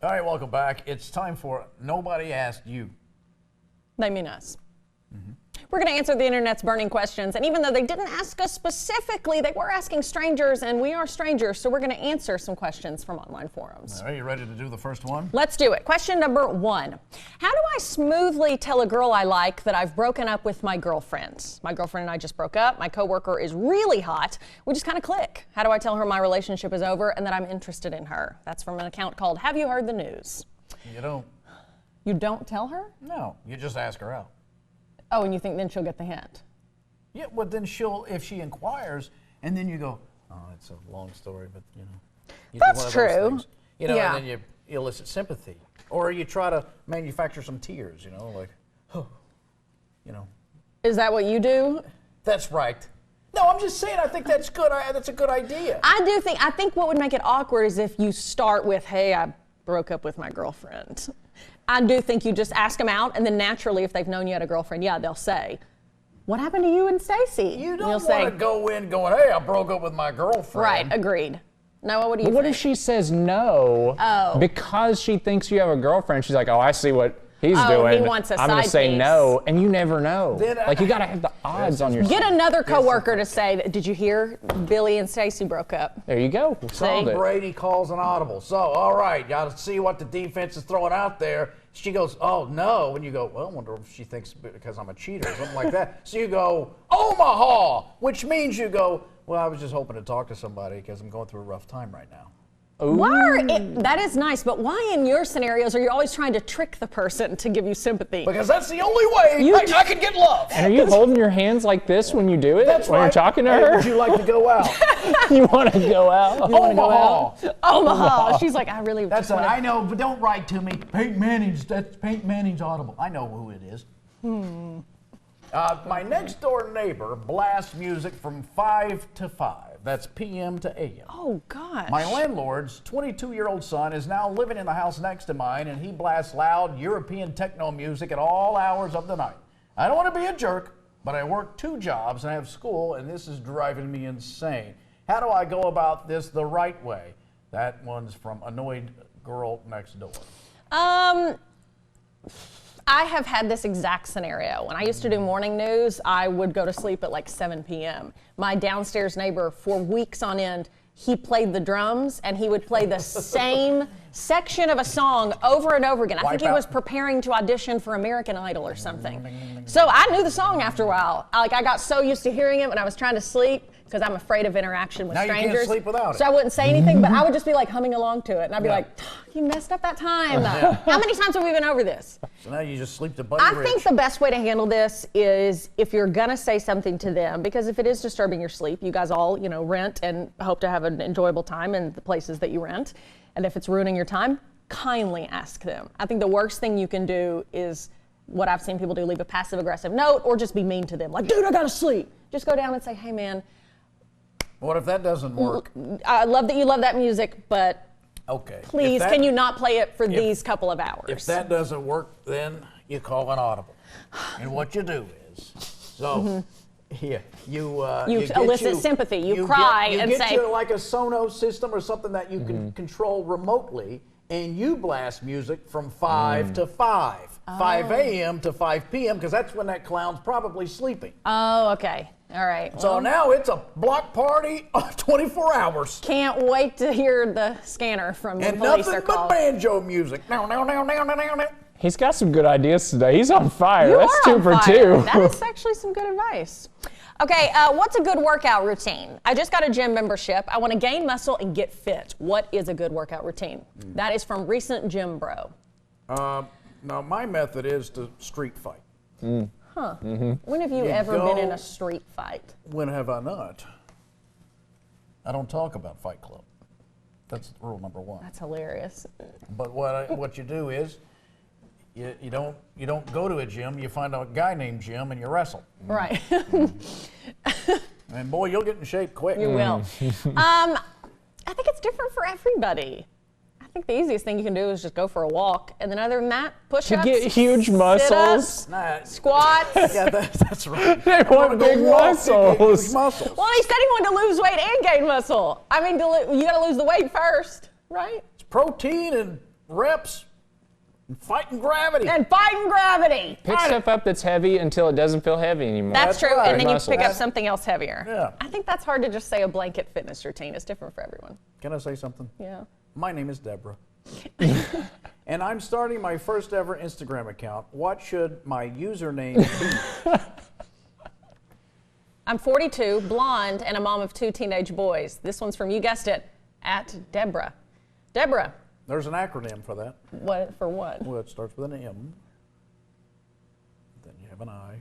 All right, welcome back. It's time for Nobody Asked You. They mean us. We're going to answer the internet's burning questions, and even though they didn't ask us specifically, they were asking strangers, and we are strangers, so we're going to answer some questions from online forums. All right, you ready to do the first one? Let's do it. Question number 1. How do I smoothly tell a girl I like that I've broken up with my girlfriend? My girlfriend and I just broke up. My coworker is really hot. We just kind of click. How do I tell her my relationship is over and that I'm interested in her? That's from an account called Have You Heard the News? You don't. You don't tell her? No, you just ask her out. Oh, and you think then she'll get the hint? Yeah, well, then she'll, if she inquires, and then you go, oh, it's a long story, but, you know. You That's do one of true. those things, you know, Yeah. and then you elicit sympathy. Or you try to manufacture some tears, you know, like, oh, you know. Is that what you do? That's right. No, I'm just saying, I think that's good. That's a good idea. I think what would make it awkward is if you start with, hey, I broke up with my girlfriend. I do think you just ask them out, and then naturally, if they've known you had a girlfriend, yeah, they'll say, what happened to you and Stacy? You don't want to go in going, hey, I broke up with my girlfriend. Right, agreed. Noah, what do you think? What if she says no because she thinks you have a girlfriend? She's like, oh, I see what he's doing. He wants a I'm going to side say piece. no, and you never know. Then like, you got to have the odds on your side. Get another coworker to say, did you hear Billy and Stacy broke up? There you go. We solved Tom it. Brady calls an audible. So, all right, got to see what the defense is throwing out there. She goes, oh, no. And you go, well, I wonder if she thinks because I'm a cheater or something like that. So you go, Omaha, which means you go, well, I was just hoping to talk to somebody because I'm going through a rough time right now. That is nice, but why in your scenarios are you always trying to trick the person to give you sympathy? Because that's the only way I can get love. And are you holding your hands like this when you do it? That's when right. you're talking to Hey, her? would you like to go out? You want to go out? Omaha. Omaha. She's like, I really That's just wanna- I know, but don't write to me. Peyton Manning's, that's Peyton Manning's audible. I know who it is. My next door neighbor blasts music from 5 to 5. That's PM to AM. Oh, gosh. My landlord's 22-year-old son is now living in the house next to mine, and he blasts loud European techno music at all hours of the night. I don't want to be a jerk, but I work 2 jobs and I have school, and this is driving me insane. How do I go about this the right way? That one's from Annoyed Girl Next Door. I have had this exact scenario. When I used to do morning news, I would go to sleep at like 7 p.m. My downstairs neighbor, for weeks on end, he played the drums and he would play the same section of a song over and over again. I think he was preparing to audition for American Idol or something. So I knew the song after a while. I got so used to hearing it when I was trying to sleep because I'm afraid of interaction with strangers. Now you can't sleep without it. So I wouldn't say anything, but I would just be like humming along to it. And I'd be like, you messed up that time. How many times have we been over this? So now you just sleep to Buddy I Rich. think the best way to handle this is if you're gonna say something to them, because if it is disturbing your sleep, you guys all, rent and hope to have an enjoyable time in the places that you rent. And if it's ruining your time, kindly ask them. I think the worst thing you can do is what I've seen people do, leave a passive aggressive note or just be mean to them. Like, dude, I gotta sleep. Just go down and say, hey man, what if that doesn't work? I love that you love that music, but Okay. please, can you not play it for these couple of hours? If that doesn't work, then you call an audible. And what you do is, you elicit sympathy. You cry and say, you get like a Sonos system or something that you can control remotely, and you blast music from 5 to 5. 5 a.m. to 5 p.m. because that's when that clown's probably sleeping. oh, okay. All right. So now it's a block party 24 hours. Can't wait to hear the scanner from the And police nothing are but called. banjo music. Now. He's got some good ideas today. He's on fire. You That's are 2 on for fire. 2. That is actually some good advice. Okay, what's a good workout routine? I just got a gym membership. I want to gain muscle and get fit. What is a good workout routine? That is from recent Gym Bro. Now my method is to street fight. Huh. When have you ever been in a street fight? When have I not? I don't talk about Fight Club. That's rule number 1. That's hilarious. But what you do is you don't go to a gym. You find a guy named Jim and you wrestle. Right. And boy, you'll get in shape quick. You will. I think it's different for everybody. I think the easiest thing you can do is just go for a walk, and then other than that, push-ups, To get huge muscles. sit-ups, squats. Yeah, that's right. They want big muscles. Big muscles. Well, he said he wanted to lose weight and gain muscle. I mean, you got to lose the weight first, right? It's protein and reps and fighting gravity. And fighting gravity. Pick stuff up that's heavy until it doesn't feel heavy anymore. That's true, right. and then you Muscles. pick up something else heavier. Yeah. I think that's hard to just say a blanket fitness routine. It's different for everyone. Can I say something? Yeah. My name is Deborah. And I'm starting my first ever Instagram account. What should my username be? I'm 42, blonde, and a mom of 2 teenage boys. This one's from, you guessed it, @Deborah. Deborah, There's an acronym for that. what for what? Well, it starts with an M. Then you have an I.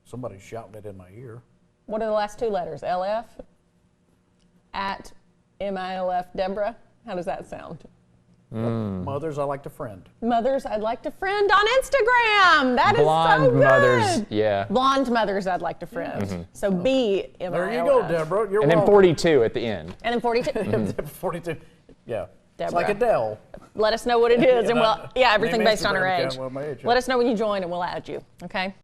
Somebody's shouting it in my ear. What are the last 2 letters? LF? @MILF Deborah? How does that sound? Mothers I like to friend. Mothers I'd like to friend on Instagram. That is Blonde so good. mothers, yeah. Blonde mothers I'd like to friend. So B, MILF. There you go, Deborah. You're And then welcome. 42 at the end. And then 42. 42. Yeah. It's Deborah. like Adele. Let us know what it is, and Yeah, everything name based on her Instagram age. account, well, my age, yeah. Let us know when you join, and we'll add you. Okay.